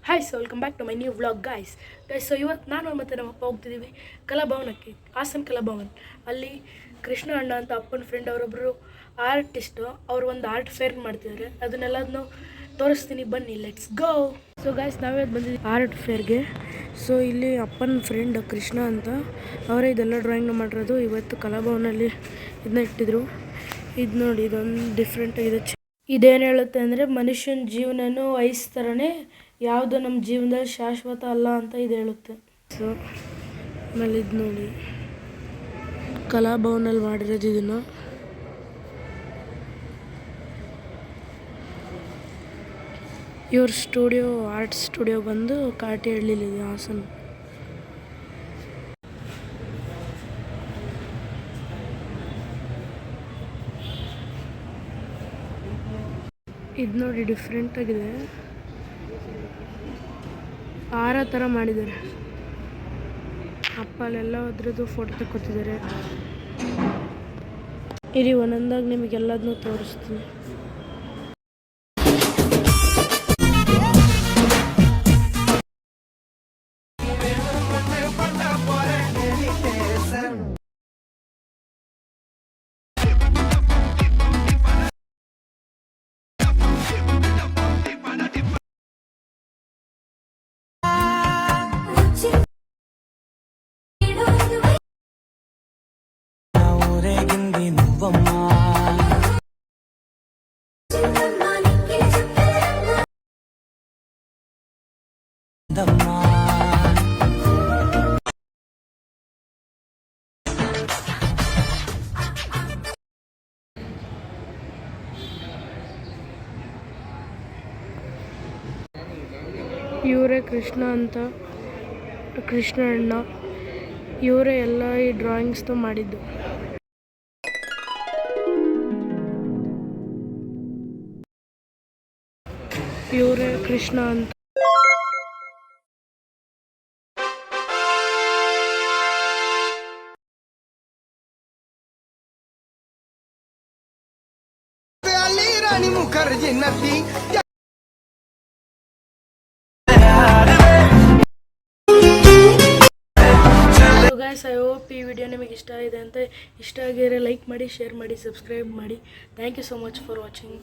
Hi so welcome back to my new vlog guys. So ಇವತ್ತು ನಾನು ಮತ್ತು ನಮ್ಮಪ್ಪ ಹೋಗ್ತಿದ್ದೀವಿ ಕಲಾಭವನಕ್ಕೆ, ಹಾಸನ ಕಲಾಭವನ್. ಅಲ್ಲಿ ಕೃಷ್ಣ ಅಣ್ಣ ಅಂತ ಅಪ್ಪನ ಫ್ರೆಂಡ್ ಅವರೊಬ್ಬರು ಆರ್ಟಿಸ್ಟು, ಅವರು ಒಂದು ಆರ್ಟ್ ಫೇರ್ ಮಾಡ್ತಿದ್ದಾರೆ. ಅದನ್ನೆಲ್ಲದನ್ನು ತೋರಿಸ್ತೀನಿ, ಬನ್ನಿ ಲೆಟ್ಸ್ ಗೋ. ಸೊ ಗೈಸ್, ನಾವೇ ಬಂದಿದ್ದೀವಿ ಆರ್ಟ್ ಫೇರ್ಗೆ. ಸೊ ಇಲ್ಲಿ ಅಪ್ಪನ ಫ್ರೆಂಡ್ ಕೃಷ್ಣ ಅಂತ ಅವರೇ ಇದೆಲ್ಲ ಡ್ರಾಯಿಂಗ್ನ ಮಾಡಿರೋದು. ಇವತ್ತು ಕಲಾಭವನಲ್ಲಿ ಇದನ್ನ ಇಟ್ಟಿದ್ರು. ಇದು ನೋಡಿ, ಇದೊಂದು ಡಿಫ್ರೆಂಟ್ ಆಗಿದೆ. ಇದೇನು ಹೇಳುತ್ತೆ ಅಂದರೆ ಮನುಷ್ಯನ ಜೀವನನೂ ಐಸ್ ಥರನೇ, ಯಾವುದು ನಮ್ಮ ಜೀವನದಲ್ಲಿ ಶಾಶ್ವತ ಅಲ್ಲ ಅಂತ ಇದು ಹೇಳುತ್ತೆ. ಸೊ ಆಮೇಲೆ ಇದು ನೋಡಿ, ಕಲಾಭವನಲ್ಲಿ ಮಾಡಿರೋದು ಇದನ್ನು. ಇವ್ರ ಸ್ಟುಡಿಯೋ, ಆರ್ಟ್ ಸ್ಟುಡಿಯೋ ಬಂದು ಕಾಟಿಹಳ್ಳಿಲಿದೆ, ಹಾಸನ. ಇದು ನೋಡಿ, ಡಿಫ್ರೆಂಟ್ ಆಗಿದೆ, ಹಾರ ಥರ ಮಾಡಿದ್ದಾರೆ. ಅಪ್ಪ ಅಲ್ಲೆಲ್ಲ ಅದ್ರದ್ದು ಫೋಟೋ ತಕ್ಕೊತಿದ್ದಾರೆ. ಇರಿ ಒಂದೊಂದಾಗಿ ನಿಮಗೆಲ್ಲದನ್ನೂ ತೋರಿಸ್ತೀನಿ. ಇವರೇ ಕೃಷ್ಣ ಅಂತ, ಕೃಷ್ಣ ಅಣ್ಣ. ಇವರೇ ಎಲ್ಲ ಈ ಡ್ರಾಯಿಂಗ್ಸ್ನ ಮಾಡಿದ್ದು. ಇವರೇ ಕೃಷ್ಣ ಅಂತ. ರಾಣಿ ಮುಖರ್ಜಿ ನದಿ. ಗೈಸ್, ಐ ಹೋಪ್ ಈ ವಿಡಿಯೋ ನಿಮಗೆ ಇಷ್ಟ ಆಗಿದೆ ಅಂತ. ಇಷ್ಟ ಆಗಿದ್ರೆ ಲೈಕ್ ಮಾಡಿ, ಶೇರ್ ಮಾಡಿ, ಸಬ್ಸ್ಕ್ರೈಬ್ ಮಾಡಿ. Thank you so much for watching.